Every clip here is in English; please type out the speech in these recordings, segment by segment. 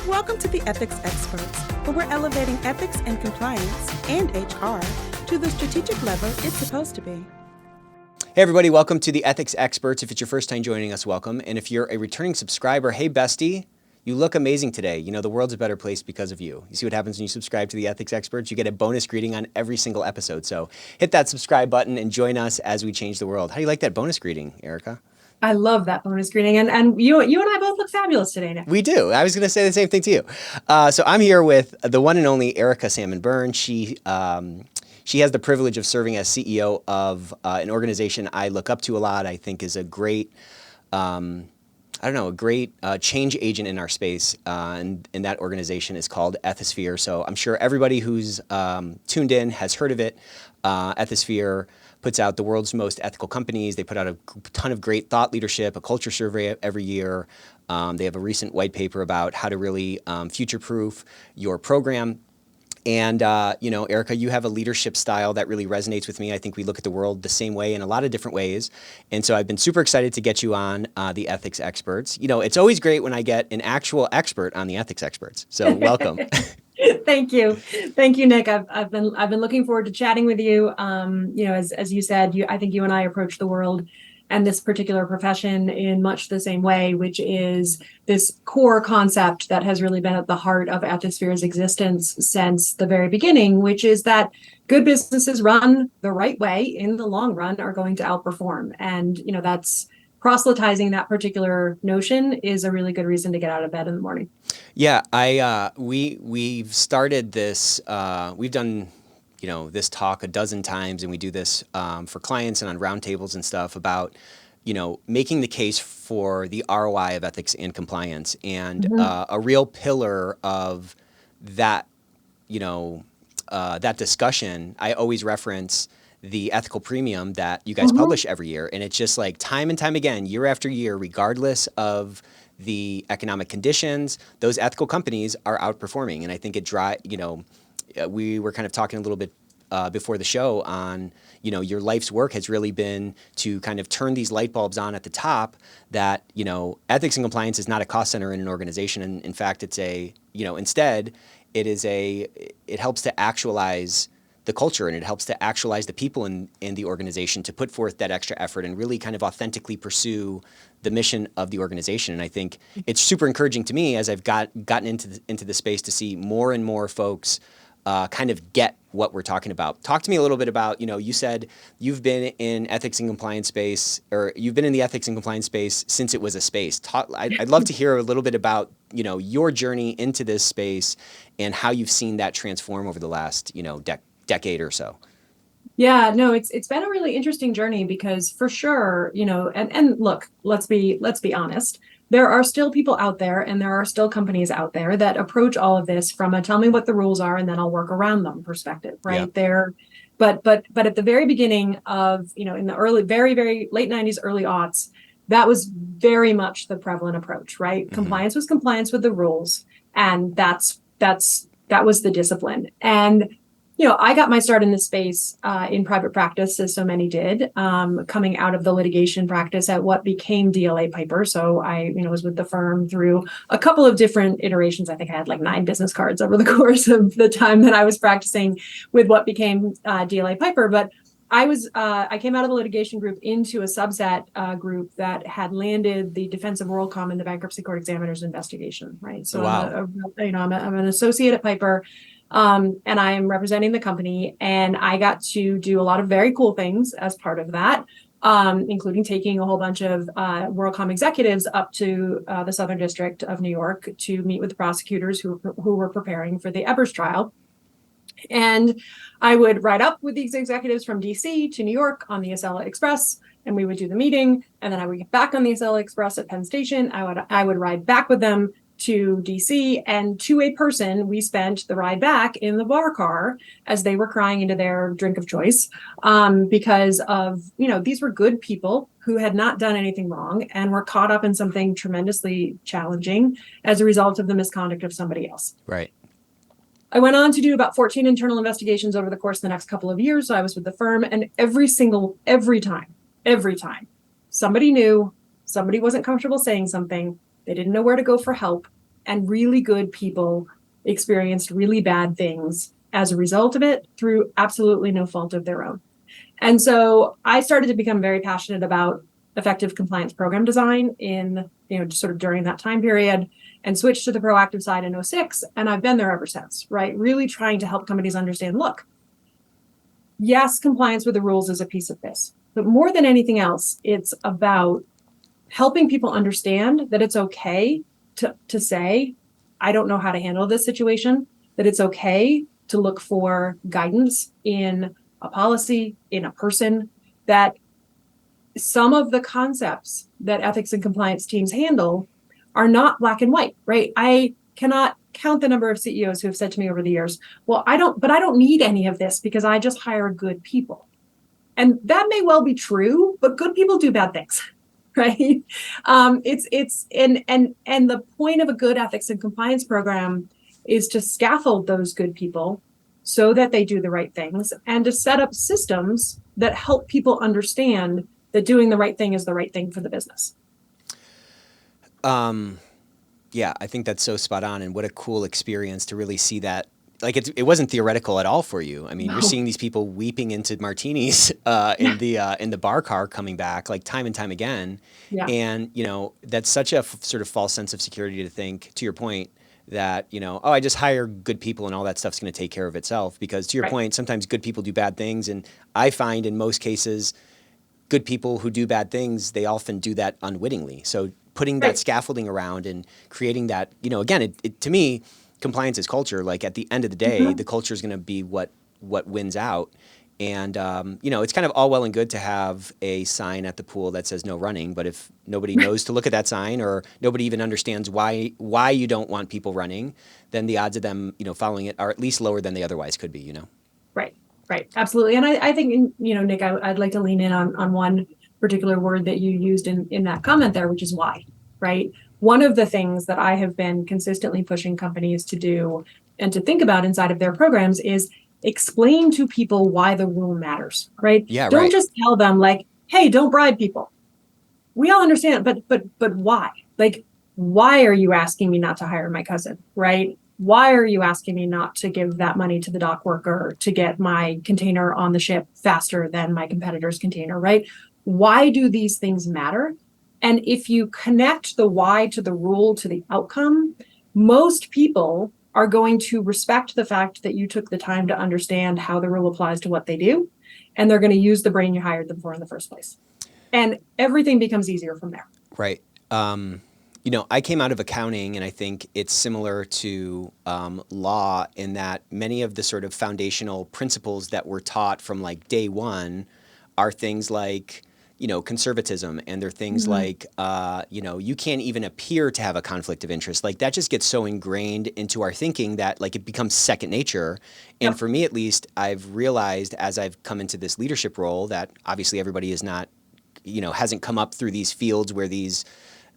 Welcome to the Ethics Experts, where we're elevating ethics and compliance and HR to the strategic level it's supposed to be. Hey everybody, welcome to the Ethics Experts. If it's your first time joining us, welcome. And if you're a returning subscriber, hey bestie, you look amazing today. You know, the world's a better place because of you. You see what happens when you subscribe to the Ethics Experts? You get a bonus greeting on every single episode. So hit that subscribe button and join us as we change the world. How do you like that bonus greeting, Erica? I love that bonus greeting. And you and I both look fabulous today, Nick. We do. I was going to say the same thing to you. So I'm here with the one and only Erica Salmon Byrne. She has the privilege of serving as CEO of an organization I look up to a lot. I think is a great, a great change agent in our space. And that organization is called Ethisphere. So I'm sure everybody who's tuned in has heard of it. Ethisphere puts out the world's most ethical companies. They put out a ton of great thought leadership, a culture survey every year. They have a recent white paper about how to really future-proof your program. And, Erica, you have a leadership style that really resonates with me. I think we look at the world the same way in a lot of different ways. And so I've been super excited to get you on the Ethics Experts. You know, it's always great when I get an actual expert on the Ethics Experts. So welcome. Thank you, Nick. I've been looking forward to chatting with you. As you said, I think you and I approach the world and this particular profession in much the same way, which is this core concept that has really been at the heart of Ethisphere's existence since the very beginning, which is that good businesses run the right way in the long run are going to outperform. And, that's proselytizing that particular notion is a really good reason to get out of bed in the morning. Yeah, we've started this, we've done this talk a dozen times, and we do this for clients and on roundtables and stuff about, making the case for the ROI of ethics and compliance. And a real pillar of that, that discussion, I always reference the ethical premium that you guys publish every year. And it's just like time and time again, year after year, regardless of the economic conditions, those ethical companies are outperforming. And I think we were kind of talking a little bit before the show on, your life's work has really been to kind of turn these light bulbs on at the top that, ethics and compliance is not a cost center in an organization. And in fact, it's instead, it helps to actualize the culture, and it helps to actualize the people in the organization to put forth that extra effort and really kind of authentically pursue the mission of the organization. And I think it's super encouraging to me as I've gotten into the space to see more and more folks kind of get what we're talking about. Talk to me a little bit about, you said you've been in ethics and compliance space, or you've been in the ethics and compliance space since it was a space. I'd love to hear a little bit about, your journey into this space and how you've seen that transform over the last, decade or so. Yeah, no, it's been a really interesting journey because for sure, and look, let's be honest. There are still people out there and there are still companies out there that approach all of this from a tell me what the rules are and then I'll work around them perspective, right? Yeah. But at the very beginning of, in the early, very, very late 90s, early aughts, that was very much the prevalent approach, right? Mm-hmm. Compliance was compliance with the rules. And that was the discipline. And I got my start in this space in private practice, as so many did, coming out of the litigation practice at what became DLA Piper. So I, was with the firm through a couple of different iterations. I think I had like 9 business cards over the course of the time that I was practicing with what became DLA Piper. But I came out of the litigation group into a subset group that had landed the defense of WorldCom in the bankruptcy court examiner's investigation, right? So wow. I'm an associate at Piper. And I am representing the company, and I got to do a lot of very cool things as part of that, including taking a whole bunch of WorldCom executives up to the Southern District of New York to meet with the prosecutors who were preparing for the Ebers trial. And I would ride up with these executives from DC to New York on the Acela Express, and we would do the meeting. And then I would get back on the Acela Express at Penn Station. I would ride back with them to DC, and to a person, we spent the ride back in the bar car as they were crying into their drink of choice, because of, these were good people who had not done anything wrong and were caught up in something tremendously challenging as a result of the misconduct of somebody else. Right. I went on to do about 14 internal investigations over the course of the next couple of years. So I was with the firm, and every time, somebody knew, somebody wasn't comfortable saying something, they didn't know where to go for help. and really good people experienced really bad things as a result of it through absolutely no fault of their own. And so I started to become very passionate about effective compliance program design in, sort of during that time period, and switched to the proactive side in '06. And I've been there ever since, right? Really trying to help companies understand, look, yes, compliance with the rules is a piece of this, but more than anything else, it's about helping people understand that it's okay to say, I don't know how to handle this situation, that it's okay to look for guidance in a policy, in a person, that some of the concepts that ethics and compliance teams handle are not black and white, right? I cannot count the number of CEOs who have said to me over the years, well, I don't need any of this because I just hire good people. And that may well be true, but good people do bad things, right? And the point of a good ethics and compliance program is to scaffold those good people so that they do the right things, and to set up systems that help people understand that doing the right thing is the right thing for the business. Yeah, I think that's so spot on, and what a cool experience to really see that. Like it wasn't theoretical at all for you. I mean, No. You're seeing these people weeping into martinis in the bar car coming back, like time and time again. Yeah. And that's such a sort of false sense of security to think, to your point, that I just hire good people and all that stuff's going to take care of itself. Because to your point, sometimes good people do bad things, and I find in most cases, good people who do bad things, they often do that unwittingly. So putting that scaffolding around and creating that, again, it to me, compliance is culture. Like at the end of the day, the culture is going to be what wins out. And, it's kind of all well and good to have a sign at the pool that says no running. But if nobody knows to look at that sign, or nobody even understands why you don't want people running, then the odds of them, following it are at least lower than they otherwise could be, Right. Absolutely. And I think, Nick, I'd like to lean in on one particular word that you used in that comment there, which is why, right? One of the things that I have been consistently pushing companies to do and to think about inside of their programs is explain to people why the rule matters, right? Yeah, Don't right. just tell them like, hey, don't bribe people. We all understand, but why? Like, why are you asking me not to hire my cousin, right? Why are you asking me not to give that money to the dock worker to get my container on the ship faster than my competitor's container, right? Why do these things matter? And if you connect the why to the rule to the outcome, most people are going to respect the fact that you took the time to understand how the rule applies to what they do, and they're going to use the brain you hired them for in the first place. And everything becomes easier from there. Right. I came out of accounting, and I think it's similar to law in that many of the sort of foundational principles that were taught from like day one are things like, conservatism, and they're things like, you can't even appear to have a conflict of interest. Like that just gets so ingrained into our thinking that like it becomes second nature. And for me, at least, I've realized as I've come into this leadership role that obviously everybody is not, hasn't come up through these fields where these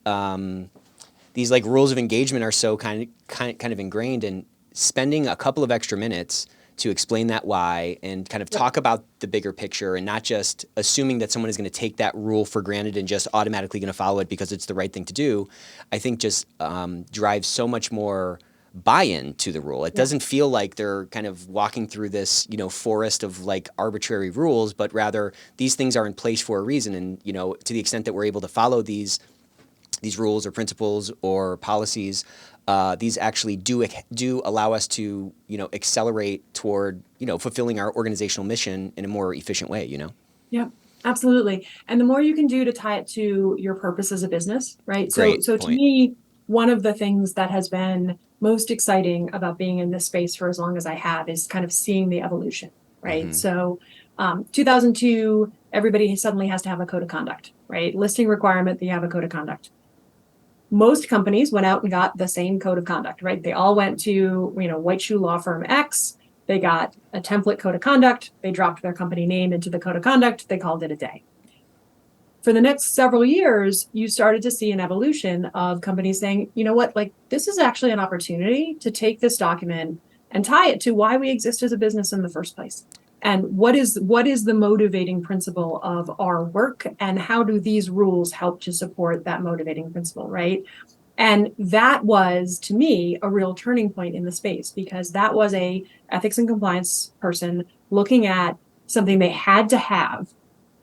like rules of engagement are so kind of ingrained, and spending a couple of extra minutes to explain that why and kind of talk about the bigger picture, and not just assuming that someone is going to take that rule for granted and just automatically going to follow it because it's the right thing to do, I think just drives so much more buy-in to the rule. It doesn't feel like they're kind of walking through this, forest of like arbitrary rules, but rather these things are in place for a reason. And, to the extent that we're able to follow these rules or principles or policies, these actually do allow us to, accelerate toward, fulfilling our organizational mission in a more efficient way, Yeah, absolutely. And the more you can do to tie it to your purpose as a business, right? Great So to point. me, one of the things that has been most exciting about being in this space for as long as I have is kind of seeing the evolution, right? So 2002, everybody suddenly has to have a code of conduct, right? Listing requirement that you have a code of conduct. Most companies went out and got the same code of conduct, right? They all went to, white shoe law firm X. They got a template code of conduct. They dropped their company name into the code of conduct. They called it a day. For the next several years, you started to see an evolution of companies saying, you know what, like this is actually an opportunity to take this document and tie it to why we exist as a business in the first place. And what is the motivating principle of our work, and how do these rules help to support that motivating principle, right? And that was, to me, a real turning point in the space, because that was a ethics and compliance person looking at something they had to have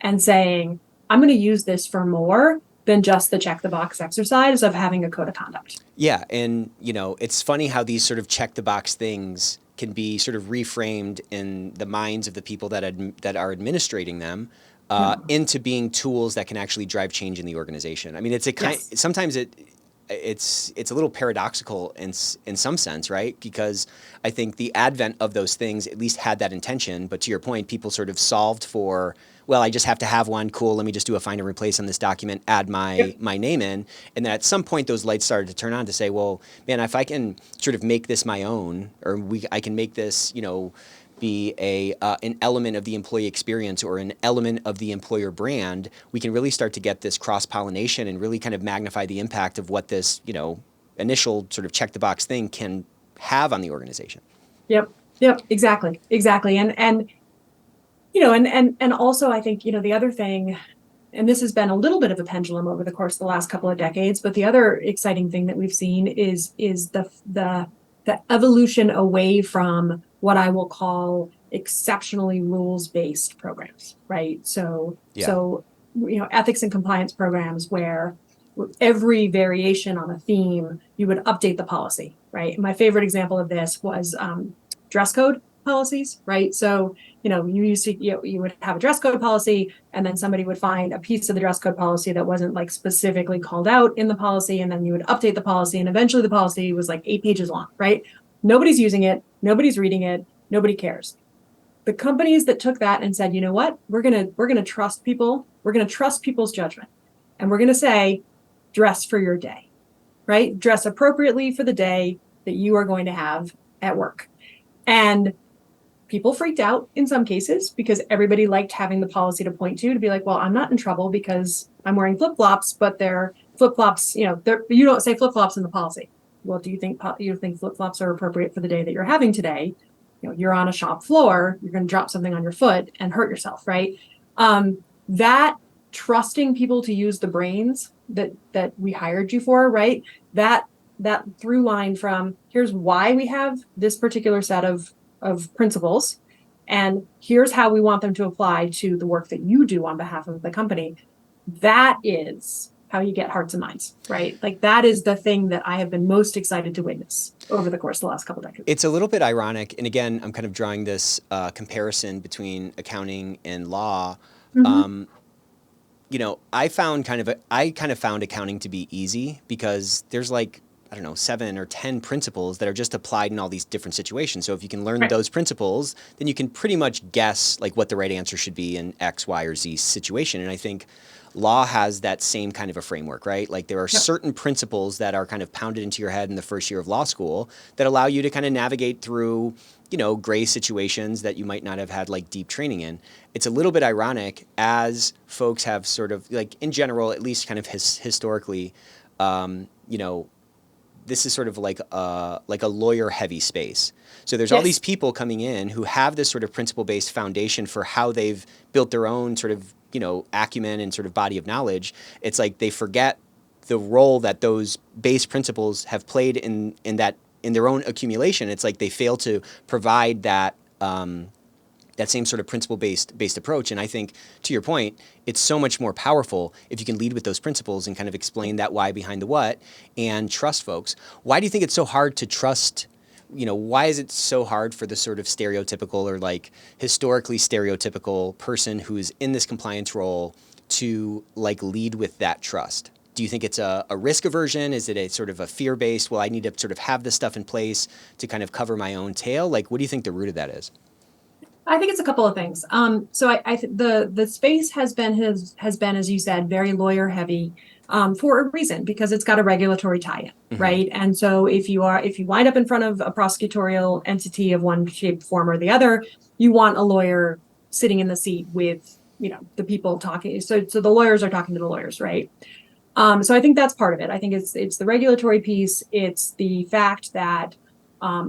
and saying, I'm going to use this for more than just the check the box exercise of having a code of conduct. Yeah, and it's funny how these sort of check the box things can be sort of reframed in the minds of the people that are administrating them into being tools that can actually drive change in the organization. I mean, it's a kind. Yes. Sometimes it's a little paradoxical in some sense, right? Because I think the advent of those things at least had that intention. But to your point, people sort of solved for, well, I just have to have one. Cool. Let me just do a find and replace on this document, add my name in. And then at some point, those lights started to turn on to say, well, man, if I can sort of make this my own, or I can make this, be an element of the employee experience or an element of the employer brand, we can really start to get this cross-pollination and really kind of magnify the impact of what this, initial sort of check-the-box thing can have on the organization. Yep, exactly. And also I think, the other thing, and this has been a little bit of a pendulum over the course of the last couple of decades, but the other exciting thing that we've seen is the evolution away from what I will call exceptionally rules-based programs, right? So ethics and compliance programs where every variation on a theme, you would update the policy, right? My favorite example of this was dress code policies, right? So, you would have a dress code policy, and then somebody would find a piece of the dress code policy that wasn't like specifically called out in the policy, and then you would update the policy, and eventually the policy was like 8 pages long, right? Nobody's using it, nobody's reading it, nobody cares. The companies that took that and said, you know what, we're gonna trust people, we're gonna trust people's judgment, and we're gonna say, dress for your day, right? Dress appropriately for the day that you are going to have at work. And people freaked out in some cases because everybody liked having the policy to point to be like, well, I'm not in trouble because I'm wearing flip-flops, but they're flip-flops, you don't say flip-flops in the policy. Well, do you think flip-flops are appropriate for the day that you're having today? You're on a shop floor, you're going to drop something on your foot and hurt yourself, right? That trusting people to use the brains that we hired you for, right? That through line from here's why we have this particular set of principles, and here's how we want them to apply to the work that you do on behalf of the company. That is how you get hearts and minds, right? Like that is the thing that I have been most excited to witness over the course of the last couple of decades. It's a little bit ironic, and again, I'm kind of drawing this comparison between accounting and law. Mm-hmm. I kind of found accounting to be easy because there's 7 or 10 principles that are just applied in all these different situations. So if you can learn those principles, then you can pretty much guess what the right answer should be in X, Y, or Z situation. And I think law has that same kind of a framework, right? Like there are certain principles that are kind of pounded into your head in the first year of law school that allow you to kind of navigate through, gray situations that you might not have had deep training in. It's a little bit ironic as folks have sort of in general, at least kind of historically, this is sort of like a lawyer-heavy space. So there's all these people coming in who have this sort of principle-based foundation for how they've built their own sort of, acumen and sort of body of knowledge. It's like they forget the role that those base principles have played in their own accumulation. It's like they fail to provide that that same sort of principle-based approach. And I think, to your point, it's so much more powerful if you can lead with those principles and kind of explain that why behind the what and trust folks. Why do you think it's so hard to trust? Why is it so hard for the sort of stereotypical or historically stereotypical person who's in this compliance role to lead with that trust? Do you think it's a risk aversion? Is it a sort of a fear-based, well, I need to sort of have this stuff in place to kind of cover my own tail? What do you think the root of that is? I think it's a couple of things. So the space has been, as you said, very lawyer heavy for a reason, because it's got a regulatory tie-in, mm-hmm. right? And so if you wind up in front of a prosecutorial entity of one shape, form, or the other, you want a lawyer sitting in the seat with the people talking. So the lawyers are talking to the lawyers, right? So I think that's part of it. I think it's the regulatory piece. It's the fact that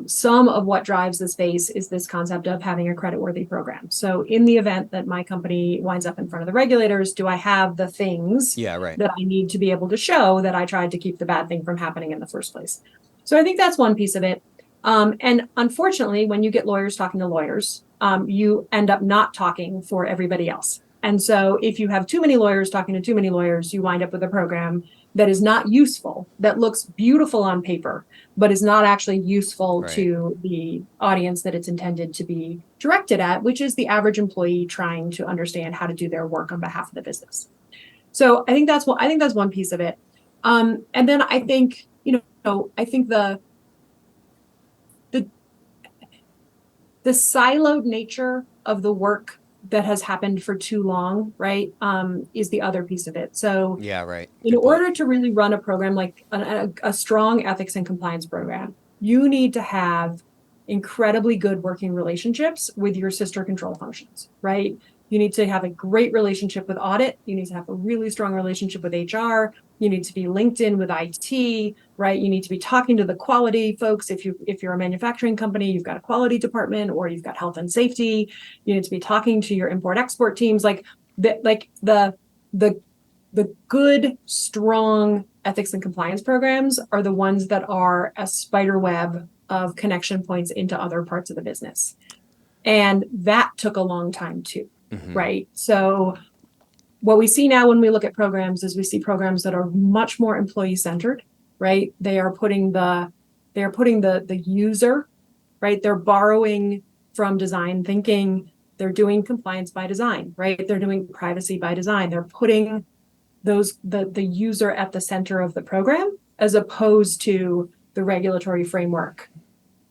some of what drives the space is this concept of having a creditworthy program. So in the event that my company winds up in front of the regulators, do I have the things that I need to be able to show that I tried to keep the bad thing from happening in the first place? So I think that's one piece of it. And unfortunately, when you get lawyers talking to lawyers, you end up not talking for everybody else. And so if you have too many lawyers talking to too many lawyers, you wind up with a program that is not useful, that looks beautiful on paper, but is not actually useful to the audience that it's intended to be directed at, which is the average employee trying to understand how to do their work on behalf of the business. So I think that's one piece of it. And then I think, I think the siloed nature of the work that has happened for too long, right, is the other piece of it. So in order to really run a program like a strong ethics and compliance program, you need to have incredibly good working relationships with your sister control functions, right? You need to have a great relationship with audit. You need to have a really strong relationship with HR. You need to be linked in with IT, right? You need to be talking to the quality folks. If you're a manufacturing company, you've got a quality department, or you've got health and safety. You need to be talking to your import-export teams. Like the good, strong ethics and compliance programs are the ones that are a spider web of connection points into other parts of the business. And that took a long time too. Right. So what we see now when we look at programs is we see programs that are much more employee centered, right? They are putting the user, right? They're borrowing from design thinking. They're doing compliance by design, right? They're doing privacy by design. They're putting the user at the center of the program, as opposed to the regulatory framework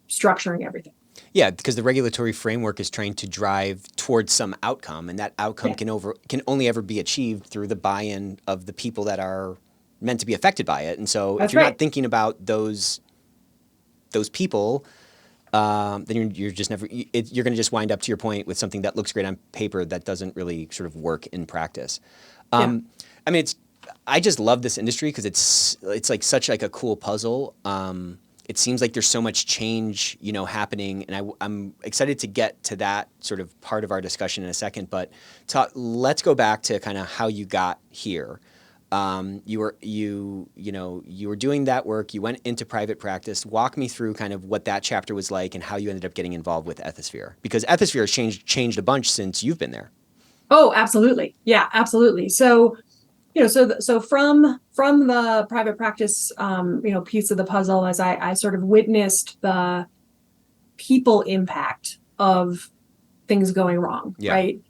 structuring everything. Yeah, because the regulatory framework is trying to drive towards some outcome, and that outcome can only ever be achieved through the buy-in of the people that are meant to be affected by it. And so if you're not thinking about those people, then you're just never you're going to just wind up, to your point, with something that looks great on paper that doesn't really sort of work in practice. I mean, I just love this industry because it's like such like a cool puzzle. It seems like there's so much change, happening, and I'm excited to get to that sort of part of our discussion in a second. But let's go back to kind of how you got here. You were doing that work. You went into private practice. Walk me through kind of what that chapter was like and how you ended up getting involved with Ethisphere, because Ethisphere has changed a bunch since you've been there. Oh, absolutely. Yeah, absolutely. So, so from the private practice, piece of the puzzle, as I sort of witnessed the people impact of things going wrong, right?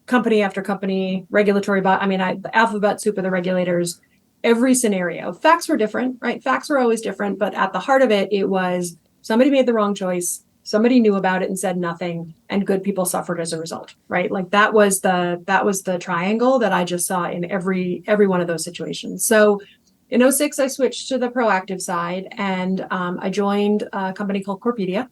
Company after company, regulatory, the alphabet soup of the regulators, every scenario. Facts were different, right? Facts were always different, but at the heart of it, it was somebody made the wrong choice. Somebody knew about it and said nothing, and good people suffered as a result, right? Like that was the triangle that I just saw in every one of those situations. So in 2006, I switched to the proactive side, and I joined a company called Corpedia,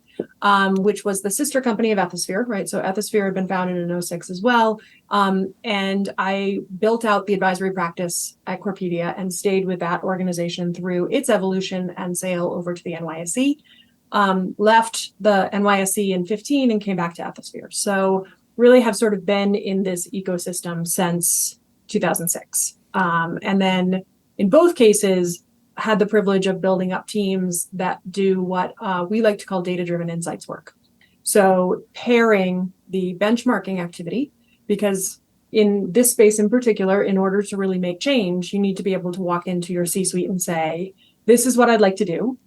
which was the sister company of Ethisphere, right? So Ethisphere had been founded in 2006 as well. And I built out the advisory practice at Corpedia and stayed with that organization through its evolution and sale over to the NYSE. Left the NYSE in 2015 and came back to Ethisphere. So really have sort of been in this ecosystem since 2006. And then in both cases, had the privilege of building up teams that do what we like to call data-driven insights work. So pairing the benchmarking activity, because in this space in particular, in order to really make change, you need to be able to walk into your C-suite and say, this is what I'd like to do.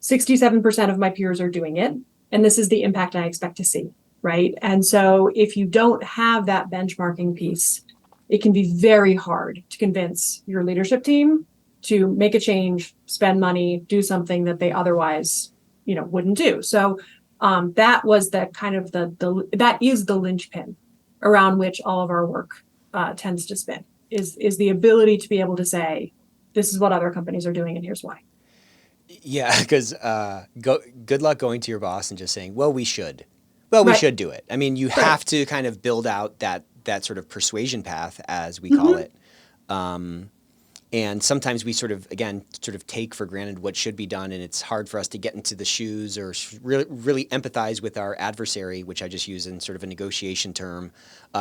67% of my peers are doing it, and this is the impact I expect to see, right? And so if you don't have that benchmarking piece, it can be very hard to convince your leadership team to make a change, spend money, do something that they otherwise, wouldn't do. So that was the kind of that is the linchpin around which all of our work tends to spin, is the ability to be able to say, this is what other companies are doing and here's why. Yeah, because good luck going to your boss and just saying, well, we should. Well, we should do it. I mean, you have to kind of build out that sort of persuasion path, as we call it. And sometimes we sort of, again, sort of take for granted what should be done, and it's hard for us to get into the shoes or really empathize with our adversary, which I just use in sort of a negotiation term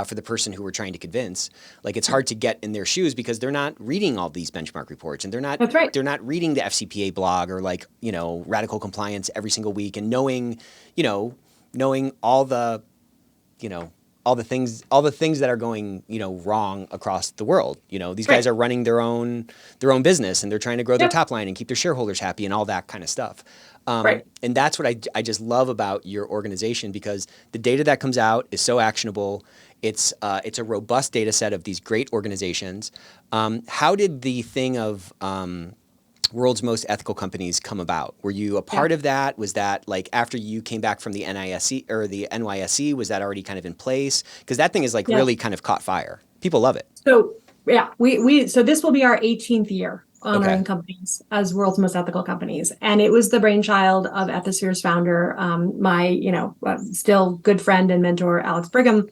for the person who we're trying to convince. Like, it's hard to get in their shoes because they're not reading all these benchmark reports, and That's right. they're not reading the FCPA blog or like, radical compliance every single week and knowing all the, all the things that are going, wrong across the world. These guys are running their own business, and they're trying to grow their top line and keep their shareholders happy and all that kind of stuff. And that's what I just love about your organization, because the data that comes out is so actionable. It's a robust data set of these great organizations. How did the thing of world's most ethical companies come about? Were you a part of that? Was that like after you came back from the NISC or the NYSE? Was that already kind of in place? Because that thing is like really kind of caught fire. People love it. So yeah, so this will be our 18th year honoring companies as world's most ethical companies, and it was the brainchild of Ethisphere's founder, my still good friend and mentor Alex Brigham,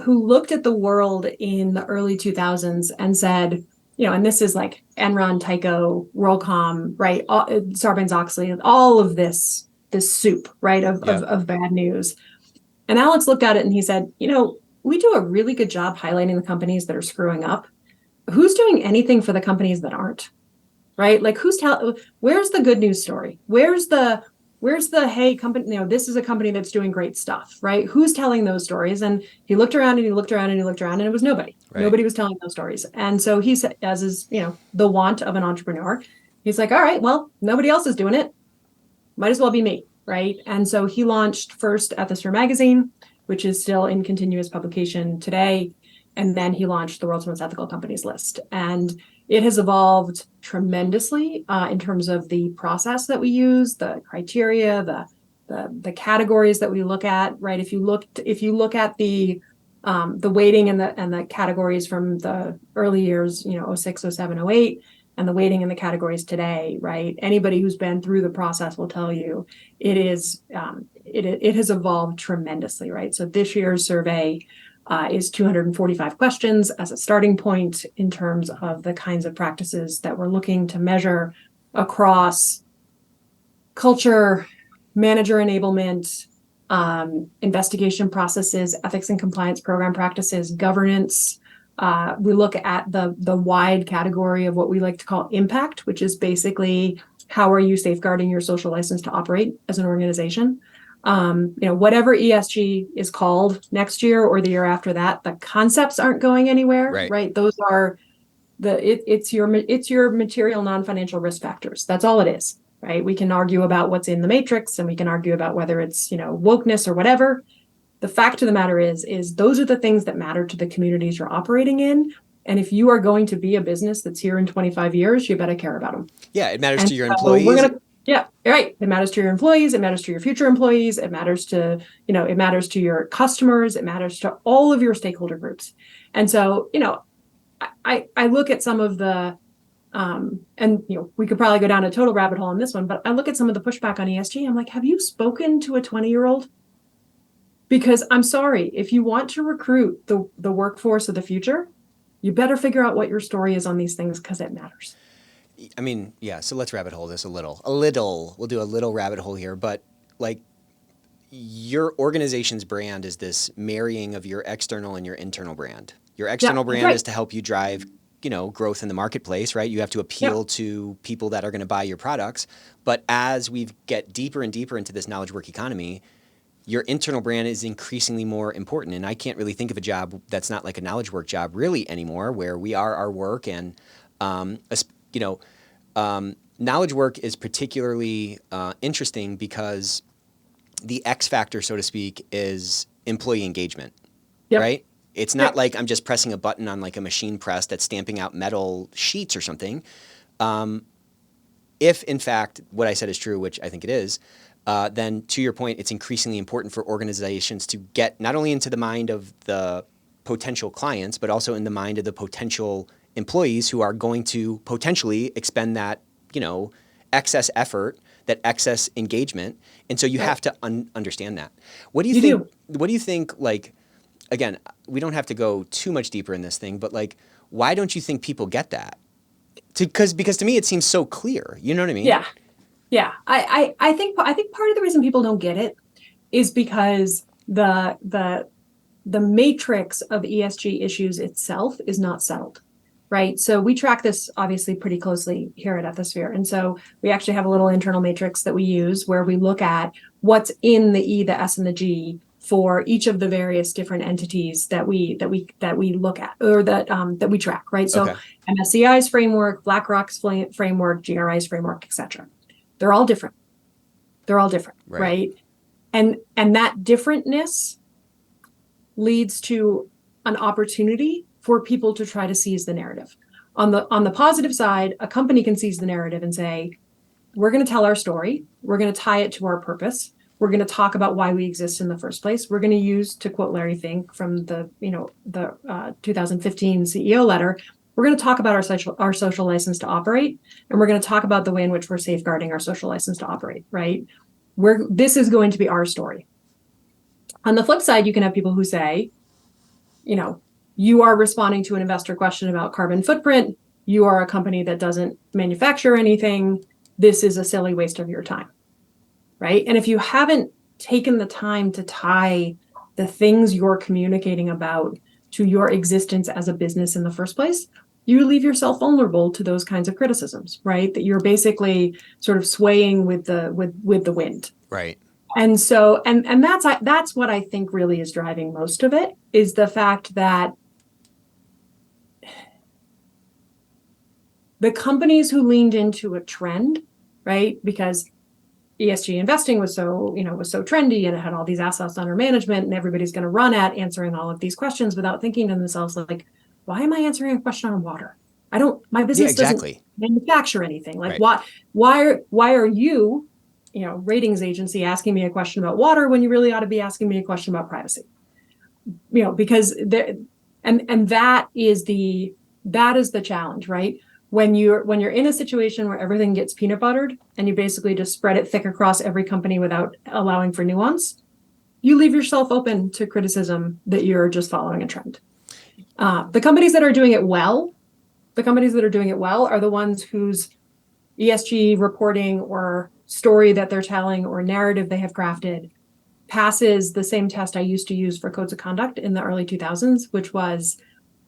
who looked at the world in the early 2000s and said, and this is like Enron, Tyco, WorldCom, right? Sarbanes-Oxley, all of this soup, right, of bad news. And Alex looked at it and he said, we do a really good job highlighting the companies that are screwing up. Who's doing anything for the companies that aren't, right? Like, where's the good news story? Where's the, hey, company, this is a company that's doing great stuff, right? Who's telling those stories? And he looked around and he looked around and he looked around, and it was nobody. Right. Nobody was telling those stories. And so he said, as is, the want of an entrepreneur, he's like, all right, well, nobody else is doing it. Might as well be me, right? And so he launched first Ethisphere magazine, which is still in continuous publication today. And then he launched the World's Most Ethical Companies list. And it has evolved tremendously in terms of the process that we use, the criteria, the categories that we look at, right? If you look at the weighting and the categories from the early years, 06, 07, 08, and the weighting in the categories today, right? Anybody who's been through the process will tell you it has evolved tremendously, right? So this year's survey is 245 questions as a starting point in terms of the kinds of practices that we're looking to measure across culture, manager enablement, investigation processes, ethics and compliance program practices, governance. We look at the wide category of what we like to call impact, which is basically how are you safeguarding your social license to operate as an organization. Whatever ESG is called next year or the year after that, the concepts aren't going anywhere, right? Those are it's your material non-financial risk factors. That's all it is, right? We can argue about what's in the matrix, and we can argue about whether it's, wokeness or whatever. The fact of the matter is those are the things that matter to the communities you're operating in. And if you are going to be a business that's here in 25 years, you better care about them. Yeah, it matters to your employees. Yeah, right. It matters to your employees. It matters to your future employees. It matters to, it matters to your customers. It matters to all of your stakeholder groups. And so, I look at some of the, we could probably go down a total rabbit hole on this one, but I look at some of the pushback on ESG. I'm like, have you spoken to a 20-year-old? Because I'm sorry, if you want to recruit the workforce of the future, you better figure out what your story is on these things, because it matters. I mean, yeah, so let's rabbit hole this a little. We'll do a little rabbit hole here, but like, your organization's brand is this marrying of your external and your internal brand. Your external brand is to help you drive, growth in the marketplace, right? You have to appeal to people that are going to buy your products. But as we get deeper and deeper into this knowledge work economy, your internal brand is increasingly more important. And I can't really think of a job that's not like a knowledge work job really anymore, where we are our work. And, knowledge work is particularly interesting because the X factor, so to speak, is employee engagement, right? It's not like I'm just pressing a button on like a machine press that's stamping out metal sheets or something. If, in fact, what I said is true, which I think it is, then to your point, it's increasingly important for organizations to get not only into the mind of the potential clients, but also in the mind of the potential employees who are going to potentially expend that, excess effort, that excess engagement. And so you have to understand that. What do you think? What do you think, like, again, we don't have to go too much deeper in this thing, but like, why don't you think people get that? Because to me it seems so clear. You know what I mean? Yeah. Yeah. I think part of the reason people don't get it is because the matrix of ESG issues itself is not settled, right? So we track this obviously pretty closely here at Ethisphere. And so we actually have a little internal matrix that we use where we look at what's in the E, the S, and the G for each of the various different entities that we look at, or that we track, right? So Okay. MSCI's framework, BlackRock's framework, GRI's framework, etc. They're all different. Right? And that differentness leads to an opportunity for people to try to seize the narrative. On the positive side, a company can seize the narrative and say, we're going to tell our story. We're going to tie it to our purpose. We're going to talk about why we exist in the first place. We're going to use, to quote Larry Fink from the 2015 CEO letter, we're going to talk about our social license to operate, and we're going to talk about the way in which we're safeguarding our social license to operate, right? This is going to be our story. On the flip side, you can have people who say, you are responding to an investor question about carbon footprint. You are a company that doesn't manufacture anything. This is a silly waste of your time, right? And if you haven't taken the time to tie the things you're communicating about to your existence as a business in the first place, you leave yourself vulnerable to those kinds of criticisms, right? That you're basically sort of swaying with the wind. Right. And so, and that's what I think really is driving most of it, is the fact that the companies who leaned into a trend, right? Because ESG investing was so trendy, and it had all these assets under management, and everybody's going to run at answering all of these questions without thinking to themselves, like, why am I answering a question on water? My business doesn't manufacture anything. Like, right. why are you, ratings agency, asking me a question about water when you really ought to be asking me a question about privacy? Because that is the challenge, right? When you're in a situation where everything gets peanut buttered and you basically just spread it thick across every company without allowing for nuance, you leave yourself open to criticism that you're just following a trend. The companies that are doing it well are the ones whose ESG reporting or story that they're telling or narrative they have crafted passes the same test I used to use for codes of conduct in the early 2000s, which was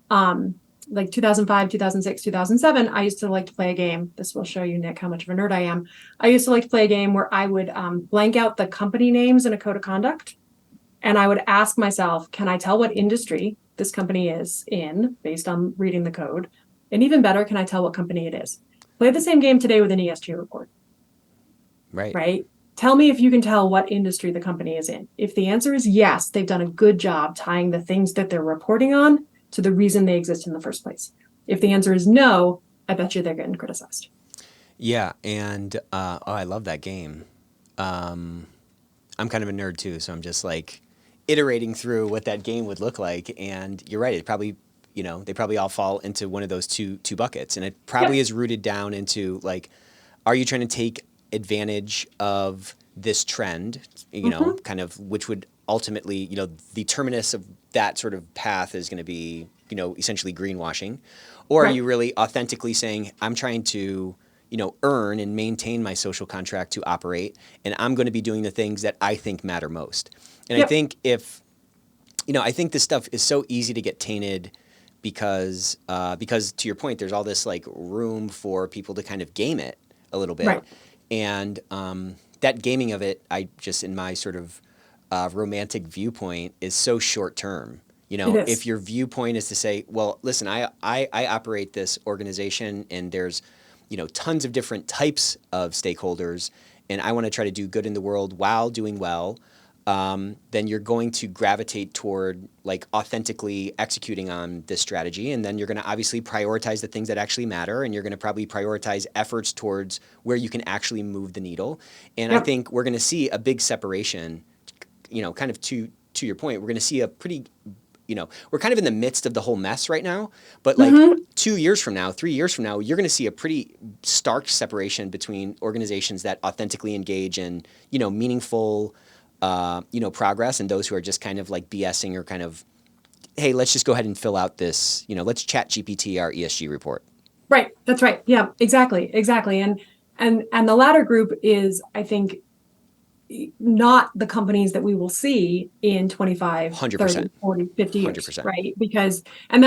like 2005, 2006, 2007. I used to like to play a game. This will show you, Nick, how much of a nerd I am. I used to like to play a game where I would blank out the company names in a code of conduct. And I would ask myself, can I tell what industry this company is in based on reading the code? And even better, can I tell what company it is? Play the same game today with an ESG report. Right? Tell me if you can tell what industry the company is in. If the answer is yes, they've done a good job tying the things that they're reporting on to the reason they exist in the first place. If the answer is no, I bet you they're getting criticized. Yeah, and I love that game. I'm kind of a nerd too, so I'm just like iterating through what that game would look like. And you're right; it probably, they probably all fall into one of those two buckets, and it probably is rooted down into like, are you trying to take advantage of this trend? Kind of, which would ultimately, the terminus of that sort of path is going to be, essentially greenwashing, or are you really authentically saying, I'm trying to, earn and maintain my social contract to operate, and I'm going to be doing the things that I think matter most. And I think I think this stuff is so easy to get tainted because to your point, there's all this like room for people to kind of game it a little bit. Right. And that gaming of it, I just, in my sort of romantic viewpoint, is so short term. If your viewpoint is to say, well, listen, I operate this organization and there's, tons of different types of stakeholders, and I want to try to do good in the world while doing well, then you're going to gravitate toward like authentically executing on this strategy. And then you're going to obviously prioritize the things that actually matter. And you're going to probably prioritize efforts towards where you can actually move the needle. And I think we're going to see a big separation, kind of to your point, we're going to see a pretty, we're kind of in the midst of the whole mess right now, but like 2 years from now, 3 years from now, you're going to see a pretty stark separation between organizations that authentically engage in, meaningful, progress, and those who are just kind of like BSing or kind of, hey, let's just go ahead and fill out this, let's chat GPT our ESG report. Right. That's right. Yeah, exactly. Exactly. And the latter group is, I think, not the companies that we will see in 25, 30, 100%. 40, 50 years, 100%. right? Because, and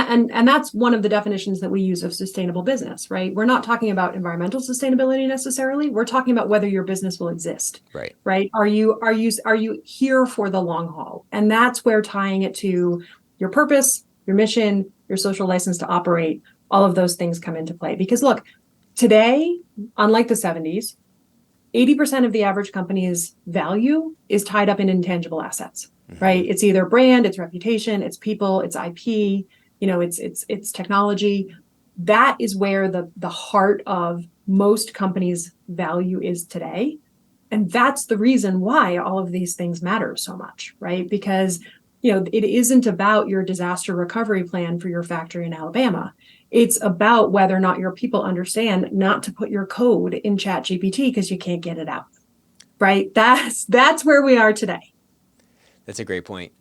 that's one of the definitions that we use of sustainable business, right? We're not talking about environmental sustainability necessarily. We're talking about whether your business will exist, Right. right? Are you here for the long haul? And that's where tying it to your purpose, your mission, your social license to operate, all of those things come into play. Because look, today, unlike the 70s, 80% of the average company's value is tied up in intangible assets, right? It's either brand, it's reputation, it's people, it's IP, it's technology. That is where the heart of most companies' value is today. And that's the reason why all of these things matter so much, right? Because it isn't about your disaster recovery plan for your factory in Alabama. It's about whether or not your people understand not to put your code in ChatGPT because you can't get it out, right? That's where we are today. That's a great point.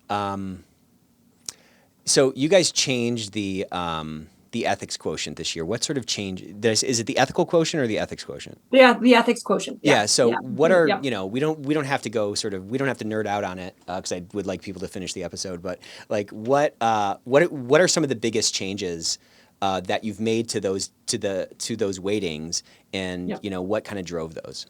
So you guys changed the ethics quotient this year. What sort of change? Is it the ethical quotient or the ethics quotient? Yeah, the ethics quotient. Yeah. So what are Yeah. we don't have to go we don't have to nerd out on it because I would like people to finish the episode. But like what are some of the biggest changes that you've made to those weightings, and what kind of drove those?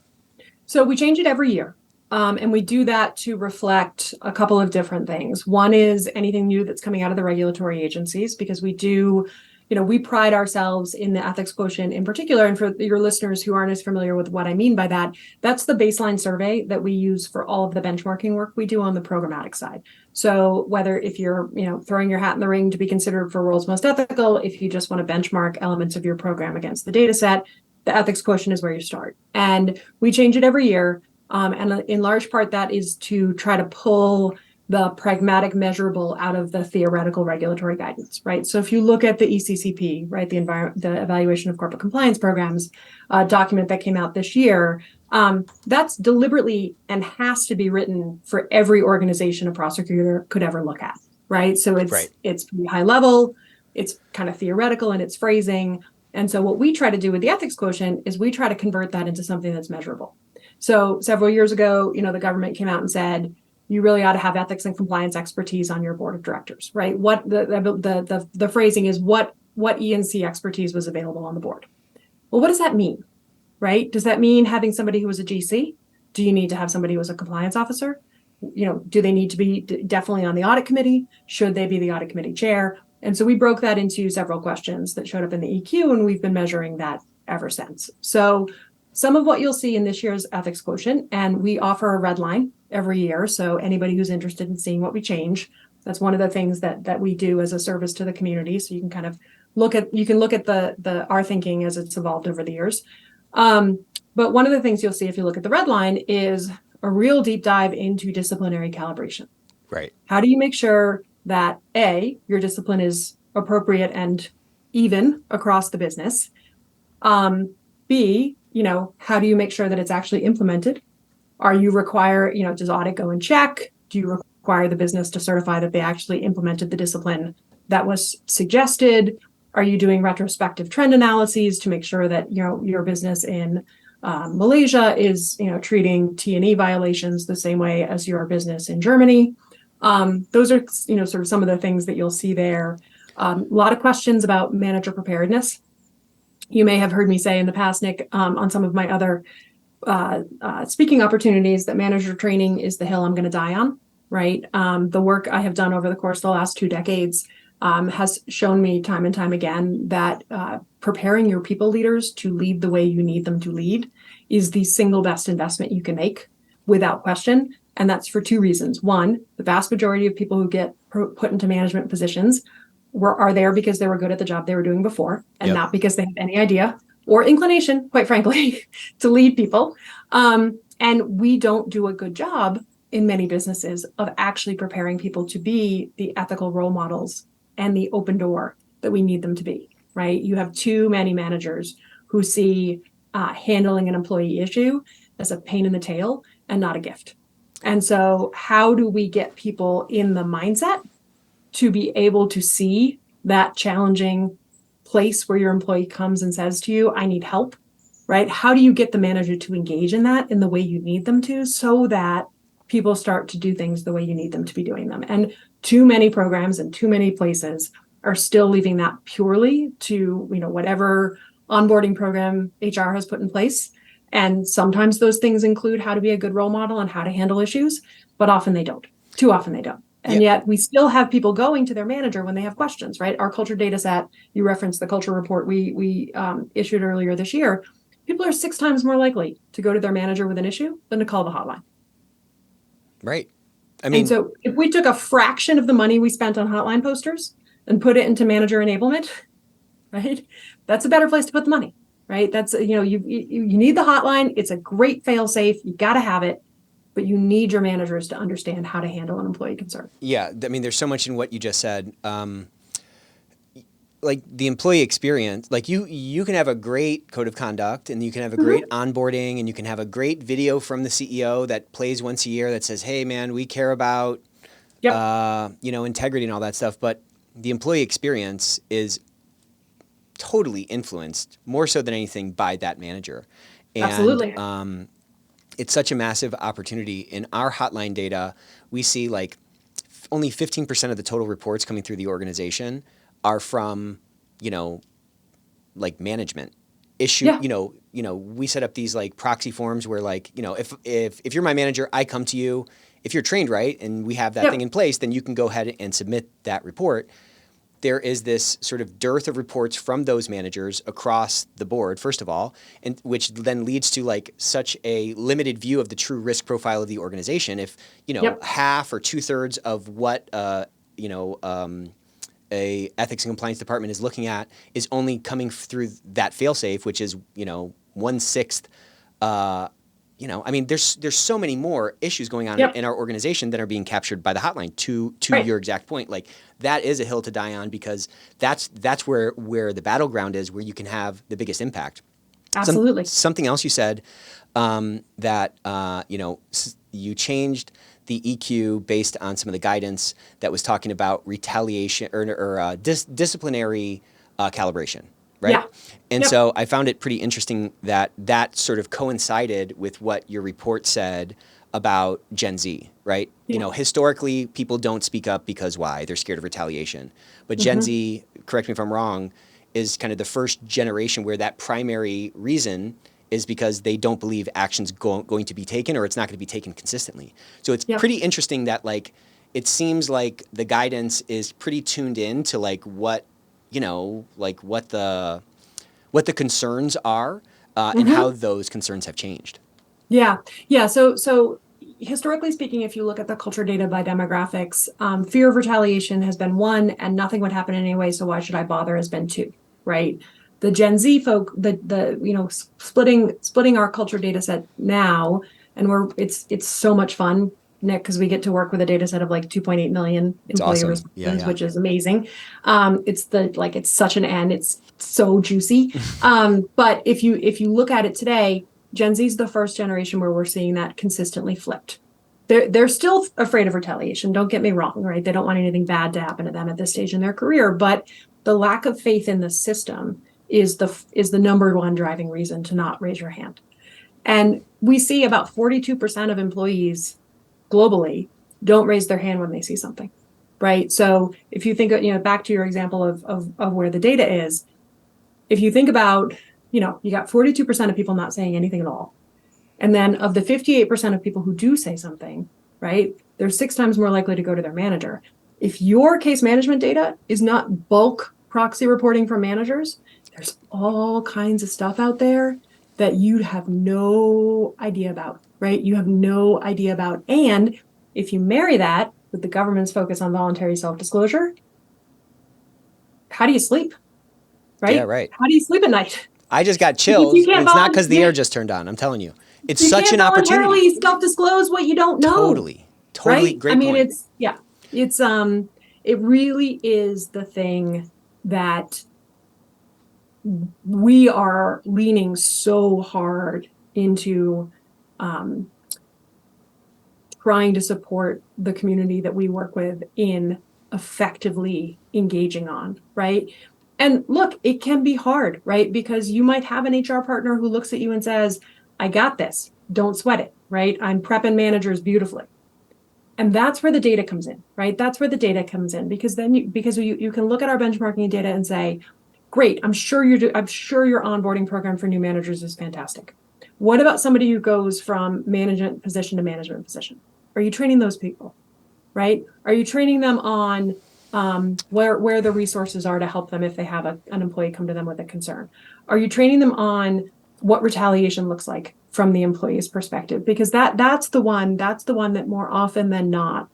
So we change it every year. And we do that to reflect a couple of different things. One is anything new that's coming out of the regulatory agencies, because we do, we pride ourselves in the ethics quotient in particular. And for your listeners who aren't as familiar with what I mean by that, that's the baseline survey that we use for all of the benchmarking work we do on the programmatic side. So whether if you're, throwing your hat in the ring to be considered for world's most ethical, if you just want to benchmark elements of your program against the data set, the ethics quotient is where you start. And we change it every year. And in large part, that is to try to pull the pragmatic measurable out of the theoretical regulatory guidance, right? So if you look at the ECCP, right, the Evaluation of Corporate Compliance Programs document that came out this year, that's deliberately and has to be written for every organization a prosecutor could ever look at, right? So it's pretty high level, it's kind of theoretical in its phrasing. And so what we try to do with the ethics quotient is we try to convert that into something that's measurable. So several years ago, the government came out and said, you really ought to have ethics and compliance expertise on your board of directors, right? What the phrasing is, what E&C expertise was available on the board? Well, what does that mean, right? Does that mean having somebody who was a GC? Do you need to have somebody who was a compliance officer? Do they need to be definitely on the audit committee? Should they be the audit committee chair? And so we broke that into several questions that showed up in the EQ, and we've been measuring that ever since. So some of what you'll see in this year's ethics quotient, and we offer a red line every year. So anybody who's interested in seeing what we change, that's one of the things that we do as a service to the community. So you can kind of look at our thinking as it's evolved over the years. But one of the things you'll see if you look at the red line is a real deep dive into disciplinary calibration. Right. How do you make sure that A, your discipline is appropriate and even across the business? B, how do you make sure that it's actually implemented? Are you does audit go and check? Do you require the business to certify that they actually implemented the discipline that was suggested? Are you doing retrospective trend analyses to make sure that, your business in Malaysia is, treating T&E violations the same way as your business in Germany? Those are, sort of some of the things that you'll see there. A lot of questions about manager preparedness. You may have heard me say in the past, Nick, on some of my other speaking opportunities, that manager training is the hill I'm going to die on, right? The work I have done over the course of the last 2 decades has shown me time and time again that preparing your people leaders to lead the way you need them to lead is the single best investment you can make without question. And that's for 2 reasons. One, the vast majority of people who get put into management positions are there because they were good at the job they were doing before, and not because they have any idea or inclination, quite frankly, to lead people. And we don't do a good job in many businesses of actually preparing people to be the ethical role models and the open door that we need them to be, right? You have too many managers who see handling an employee issue as a pain in the tail and not a gift. And so how do we get people in the mindset to be able to see that challenging place where your employee comes and says to you, I need help, right? How do you get the manager to engage in that in the way you need them to, so that people start to do things the way you need them to be doing them? And too many programs and too many places are still leaving that purely to, whatever onboarding program HR has put in place. And sometimes those things include how to be a good role model and how to handle issues, but often they don't. Too often they don't. And yet we still have people going to their manager when they have questions, right? Our culture data set, you referenced the culture report we issued earlier this year. People are 6 times more likely to go to their manager with an issue than to call the hotline. Right. And so if we took a fraction of the money we spent on hotline posters and put it into manager enablement, right? That's a better place to put the money, right? That's, you need the hotline. It's a great fail safe. You got to have it. But you need your managers to understand how to handle an employee concern. Yeah, there's so much in what you just said. Like the employee experience, like you can have a great code of conduct, and you can have a great onboarding, and you can have a great video from the CEO that plays once a year that says, hey man, we care about, integrity and all that stuff. But the employee experience is totally influenced, more so than anything, by that manager. And, absolutely. It's such a massive opportunity. In our hotline data, we see like only 15% of the total reports coming through the organization are from, like management issue. Yeah. We set up these like proxy forms where like, if you're my manager, I come to you. If you're trained right and we have that thing in place, then you can go ahead and submit that report. There is this sort of dearth of reports from those managers across the board, first of all, and which then leads to like such a limited view of the true risk profile of the organization. If, half or 2/3 of what, a ethics and compliance department is looking at is only coming through that failsafe, which is, 1/6, there's so many more issues going on in our organization that are being captured by the hotline. To your exact point, like that is a hill to die on, because that's where the battleground is, where you can have the biggest impact. Absolutely. Something else you said, that you changed the EQ based on some of the guidance that was talking about retaliation or disciplinary calibration. Right. Yeah. And so I found it pretty interesting that sort of coincided with what your report said about Gen Z, right? Yeah. Historically, people don't speak up because why? They're scared of retaliation. But Gen Z, correct me if I'm wrong, is kind of the first generation where that primary reason is because they don't believe action's going to be taken, or it's not going to be taken consistently. So it's pretty interesting that like it seems like the guidance is pretty tuned in to like what the concerns are, and how those concerns have changed. Yeah. So historically speaking, if you look at the culture data by demographics, fear of retaliation has been 1, and nothing would happen anyway, so why should I bother has been 2, right? The Gen Z folk, splitting our culture data set now, and it's so much fun, Nick, because we get to work with a data set of like 2.8 million employee responses, which is amazing. It's such an N, it's so juicy. But if you look at it today, Gen Z is the first generation where we're seeing that consistently flipped. They're still afraid of retaliation. Don't get me wrong, right? They don't want anything bad to happen to them at this stage in their career, but the lack of faith in the system is the number one driving reason to not raise your hand. And we see about 42% of employees globally don't raise their hand when they see something, right? So if you think, back to your example of where the data is, if you think about, you got 42% of people not saying anything at all. And then of the 58% of people who do say something, right, they're 6 times more likely to go to their manager. If your case management data is not bulk proxy reporting from managers, there's all kinds of stuff out there that you have no idea about, right? You have no idea about. And if you marry that with the government's focus on voluntary self-disclosure, how do you sleep? Right? Yeah, right. How do you sleep at night? I just got chills. It's not because the air just turned on. I'm telling you. It's such an opportunity. You can't voluntarily self-disclose what you don't know. Totally. Right? Great point. It really is the thing that we are leaning so hard into, trying to support the community that we work with in effectively engaging on, right? And look, it can be hard, right? Because you might have an HR partner who looks at you and says, I got this. Don't sweat it, right? I'm prepping managers beautifully. And that's where the data comes in, right? That's where the data comes in, because then you can look at our benchmarking data and say, great, I'm sure your onboarding program for new managers is fantastic. What about somebody who goes from management position to management position? Are you training those people, right? Are you training them on where the resources are to help them if they have an employee come to them with a concern? Are you training them on what retaliation looks like from the employee's perspective? Because that's the one that more often than not,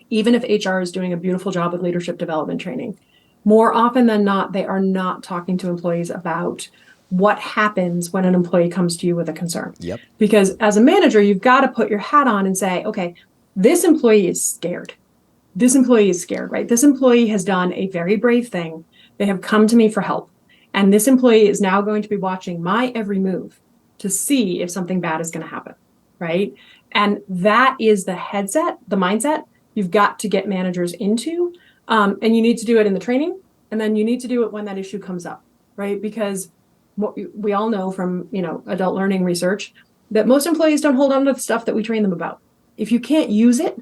even if HR is doing a beautiful job with leadership development training, more often than not, they are not talking to employees about what happens when an employee comes to you with a concern. Yep. Because as a manager, you've got to put your hat on and say, okay, this employee is scared. This employee is scared, right? This employee has done a very brave thing. They have come to me for help. And this employee is now going to be watching my every move to see if something bad is going to happen, right? And that is the mindset you've got to get managers into. And you need to do it in the training. And then you need to do it when that issue comes up, right? Because what we all know from, adult learning research, that most employees don't hold on to the stuff that we train them about. If you can't use it,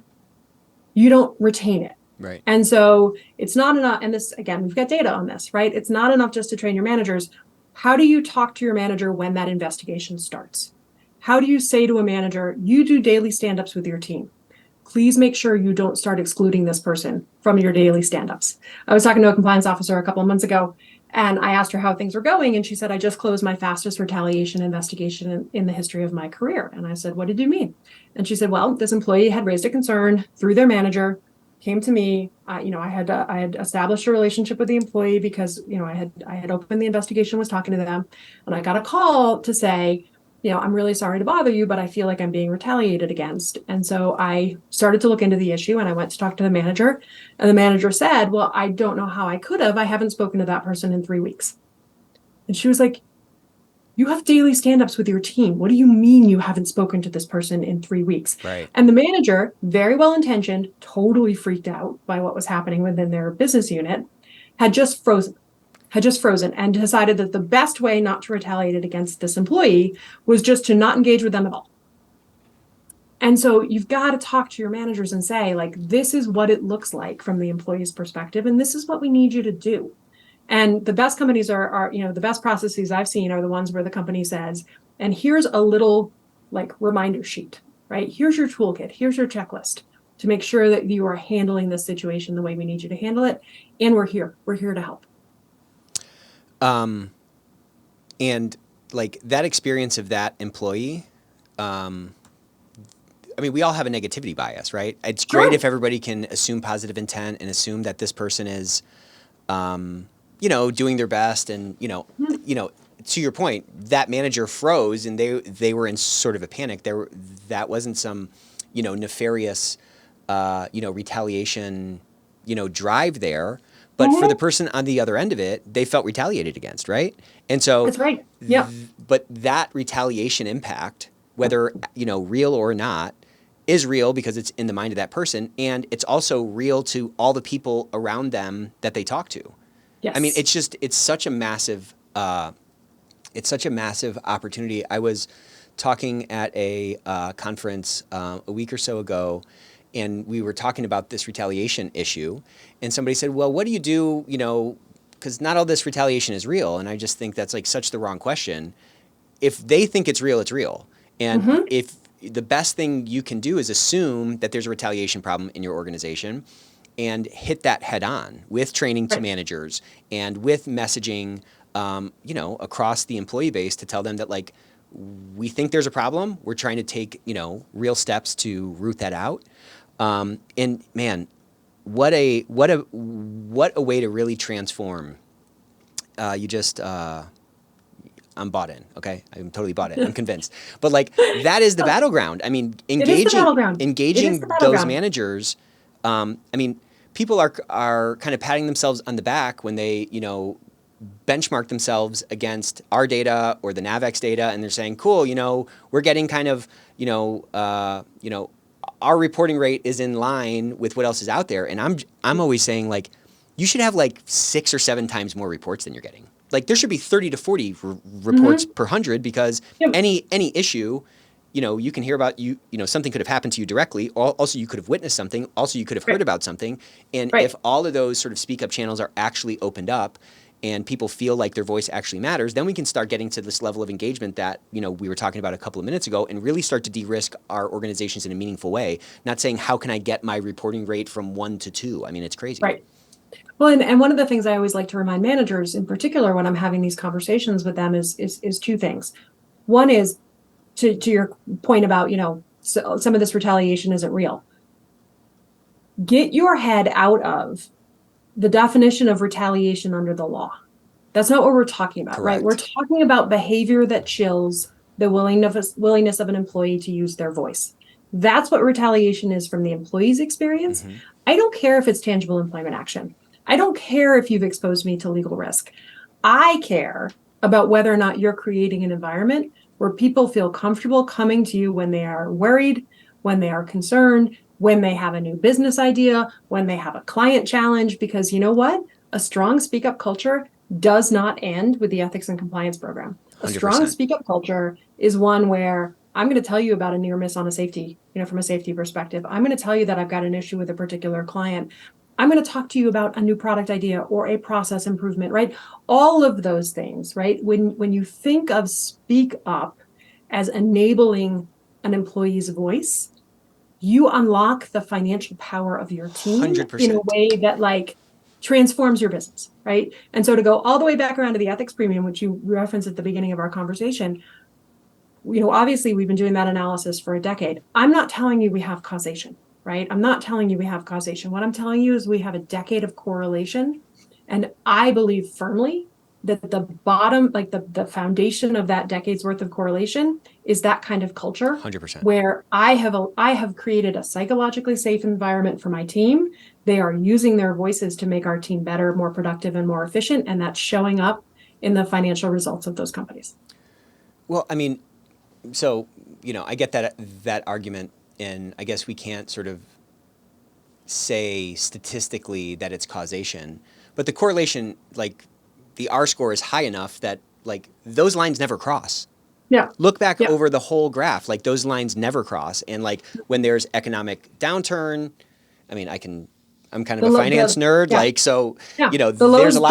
you don't retain it. Right. And so it's not enough. And this, again, we've got data on this, right? It's not enough just to train your managers. How do you talk to your manager when that investigation starts? How do you say to a manager, you do daily stand-ups with your team? Please make sure you don't start excluding this person from your daily stand-ups. I was talking to a compliance officer a couple of months ago, and I asked her how things were going. And she said, I just closed my fastest retaliation investigation in the history of my career. And I said, what did you mean? And she said, well, this employee had raised a concern through their manager, came to me. I had established a relationship with the employee because, I had opened the investigation, was talking to them, and I got a call to say, I'm really sorry to bother you, but I feel like I'm being retaliated against. And so I started to look into the issue, and I went to talk to the manager, and the manager said, well, I don't know how I could have. I haven't spoken to that person in 3 weeks. And she was like, you have daily stand-ups with your team. What do you mean you haven't spoken to this person in 3 weeks? Right. And the manager, very well-intentioned, totally freaked out by what was happening within their business unit, had just frozen and decided that the best way not to retaliate against this employee was just to not engage with them at all. And so you've got to talk to your managers and say, like, this is what it looks like from the employee's perspective, and this is what we need you to do. And the best companies are the best processes I've seen are the ones where the company says, and here's a little reminder sheet, right? Here's your toolkit. Here's your checklist to make sure that you are handling this situation the way we need you to handle it. And we're here to help. And that experience of that employee, we all have a negativity bias, right? It's great if everybody can assume positive intent and assume that this person is, doing their best. And, to your point, that manager froze and they were in sort of a panic. That wasn't some, nefarious, retaliation, drive there. But for the person on the other end of it, they felt retaliated against, right? And so that's right. Yeah. But that retaliation impact, whether, real or not, is real because it's in the mind of that person. And it's also real to all the people around them that they talk to. Yes. It's such a massive opportunity. I was talking at a conference a week or so ago, and we were talking about this retaliation issue, and somebody said, well, what do you do, because not all this retaliation is real. And I just think that's such the wrong question. If they think it's real, it's real. And if the best thing you can do is assume that there's a retaliation problem in your organization and hit that head on with training to managers and with messaging, across the employee base to tell them that we think there's a problem. We're trying to take, real steps to root that out. And man, what a way to really transform. I'm bought in. Okay. I'm totally bought in. I'm convinced, but that is the battleground. Engaging those managers. People are kind of patting themselves on the back when they, benchmark themselves against our data or the NAVEX data, and they're saying, cool, we're getting kind of, our reporting rate is in line with what else is out there. And I'm always saying you should have like 6 or 7 times more reports than you're getting. Like there should be 30 to 40 reports per 100 because Yep. any issue, you can hear about something could have happened to you directly. Also, you could have witnessed something. Also, you could have heard about something. And if all of those sort of speak up channels are actually opened up and people feel like their voice actually matters, then we can start getting to this level of engagement that, we were talking about a couple of minutes ago and really start to de-risk our organizations in a meaningful way. Not saying, how can I get my reporting rate from 1 to 2? I mean, it's crazy. Right. Well, and one of the things I always like to remind managers in particular when I'm having these conversations with them is 2 things. One is to your point about, so some of this retaliation isn't real. Get your head out of the definition of retaliation under the law. That's not what we're talking about, Correct. right? We're talking about behavior that chills the willingness of an employee to use their voice. That's what retaliation is from the employee's experience. Mm-hmm. I don't care if it's tangible employment action. I don't care if you've exposed me to legal risk. I care about whether or not you're creating an environment where people feel comfortable coming to you when they are worried, when they are concerned, when they have a new business idea, when they have a client challenge, because you know what? A strong speak up culture does not end with the ethics and compliance program. A 100%. strong speak up culture is one where I'm going to tell you about a near miss on a safety, from a safety perspective. I'm going to tell you that I've got an issue with a particular client. I'm going to talk to you about a new product idea or a process improvement, right? All of those things, right? When you think of speak up as enabling an employee's voice, you unlock the financial power of your team 100%. in a way that transforms your business, right? And so to go all the way back around to the ethics premium, which you referenced at the beginning of our conversation, obviously we've been doing that analysis for a decade. I'm not telling you we have causation, right? I'm not telling you we have causation. What I'm telling you is we have a decade of correlation. And I believe firmly that the bottom, the foundation of that decade's worth of correlation is that kind of culture 100%. where I have created a psychologically safe environment for my team. They are using their voices to make our team better, more productive, and more efficient. And that's showing up in the financial results of those companies. Well, I mean, so, I get that argument, and I guess we can't sort of say statistically that it's causation, but the correlation, the R score is high enough that those lines never cross. Yeah. Look back over the whole graph, those lines never cross. And when there's economic downturn, I mean, I'm kind of a finance nerd, there's a lot of factors. The lows are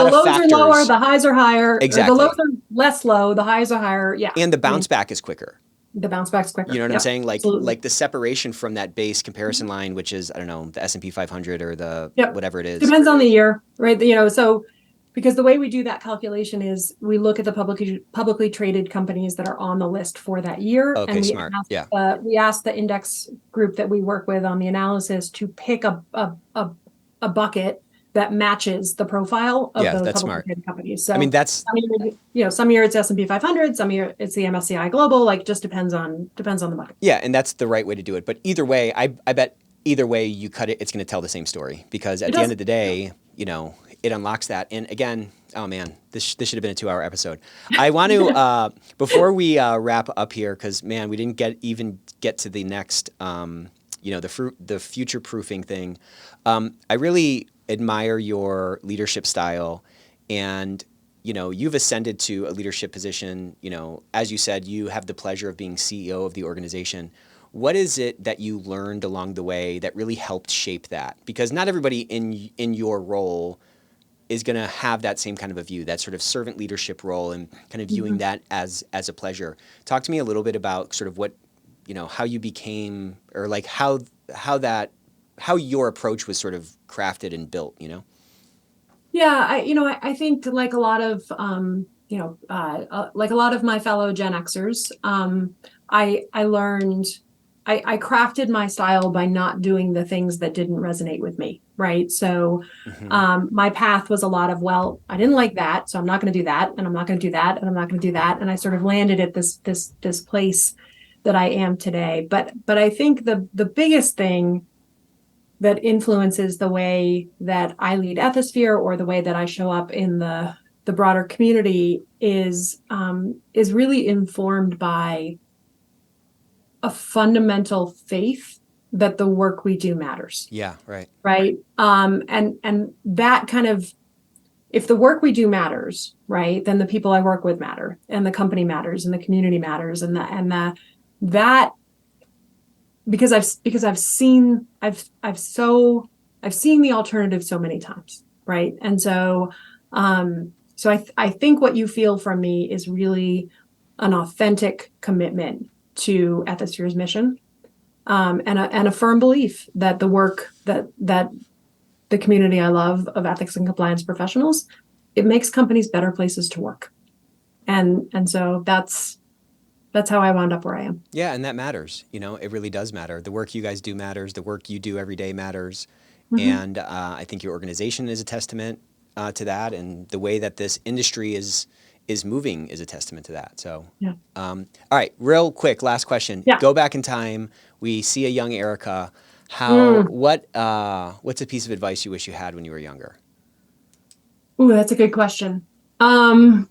lower, the highs are higher. Exactly. The lows are less low, the highs are higher. Yeah. And the bounce back is quicker. The bounce back's quicker. You know what I'm saying? Absolutely. The separation from that base comparison line, which is, I don't know, the S&P 500 or the whatever it is. Depends on the year, right? So because the way we do that calculation is we look at the publicly traded companies that are on the list for that year. Okay, and smart. We ask the index group that we work with on the analysis to pick a bucket that matches the profile of those publicly traded companies. So I mean, that's some year it's S&P 500, some year it's the MSCI Global. Just depends on the bucket. Yeah, and that's the right way to do it. But either way, I bet either way you cut it, it's going to tell the same story because at the end of the day, it unlocks that. And again, oh man, this should have been a 2-hour episode. I want to before we wrap up here, because man, we didn't get to the next the future proofing thing. I really admire your leadership style, and you've ascended to a leadership position. As you said, you have the pleasure of being CEO of the organization. What is it that you learned along the way that really helped shape that? Because not everybody in your role is going to have that same kind of a view, that sort of servant leadership role, and kind of viewing that as a pleasure. Talk to me a little bit about sort of what, how you became, or how your approach was sort of crafted and built, Yeah, I think like a lot of like a lot of my fellow Gen Xers, I learned, I crafted my style by not doing the things that didn't resonate with me, right? So my path was a lot of, well, I didn't like that, so I'm not going to do that, and I'm not going to do that, and I'm not going to do that, and I sort of landed at this place that I am today. But I think the biggest thing that influences the way that I lead Ethisphere or the way that I show up in the broader community is really informed by a fundamental faith that the work we do matters. Yeah, right. Right. And that kind of, if the work we do matters, right, then the people I work with matter, and the company matters, and the community matters, and that because I've seen the alternative so many times, right? And so I think what you feel from me is really an authentic commitment to Ethisphere's mission, and a firm belief that the work that the community I love of ethics and compliance professionals, it makes companies better places to work. And so that's how I wound up where I am. Yeah, and that matters. It really does matter. The work you guys do matters. The work you do every day matters. And I think your organization is a testament to that, and the way that this industry is moving is a testament to that. So, yeah. All right, real quick, last question. Yeah. Go back in time. We see a young Erica. What's a piece of advice you wish you had when you were younger? Ooh, that's a good question. I'd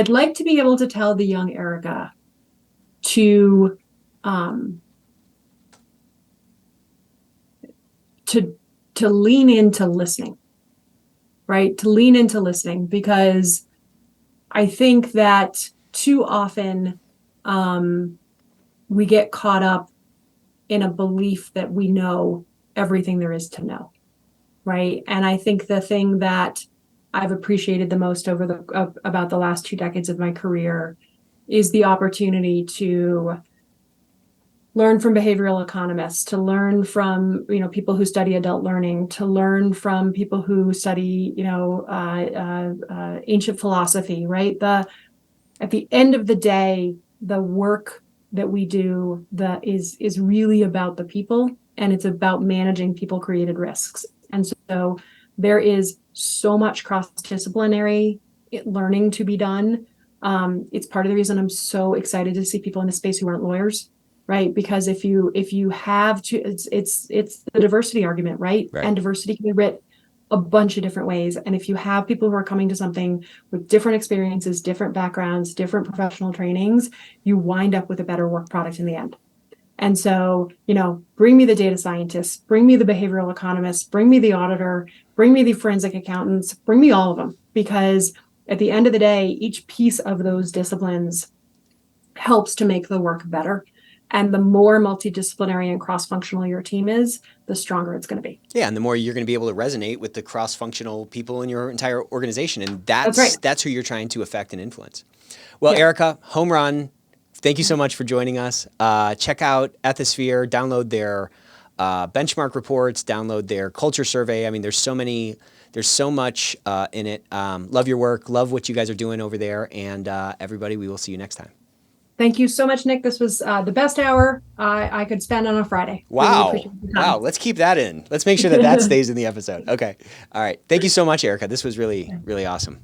like to be able to tell the young Erica to lean into listening, right? To lean into listening, because I think that too often we get caught up in a belief that we know everything there is to know, right? And I think the thing that I've appreciated the most about the last 2 decades of my career is the opportunity to learn from behavioral economists, to learn from people who study adult learning, to learn from people who study ancient philosophy, right? At the end of the day, the work that we do is really about the people, and it's about managing people-created risks. And so there is so much cross-disciplinary learning to be done. It's part of the reason I'm so excited to see people in the space who aren't lawyers, right? Because if you have to, it's the diversity argument, right? And diversity can be writ a bunch of different ways. And if you have people who are coming to something with different experiences, different backgrounds, different professional trainings, you wind up with a better work product in the end. And so, bring me the data scientists, bring me the behavioral economists, bring me the auditor, bring me the forensic accountants, bring me all of them, because at the end of the day, each piece of those disciplines helps to make the work better. And the more multidisciplinary and cross-functional your team is, the stronger it's going to be. Yeah, and the more you're going to be able to resonate with the cross-functional people in your entire organization. And that's who you're trying to affect and influence. Well, yeah. Erica, home run. Thank you so much for joining us. Check out Ethisphere, download their benchmark reports, download their culture survey. I mean, there's so much in it. Love your work. Love what you guys are doing over there. And everybody, we will see you next time. Thank you so much, Nick. This was the best hour I could spend on a Friday. Wow. Really wow. Let's keep that in. Let's make sure that stays in the episode. Okay. All right. Thank you so much, Erica. This was really, really awesome.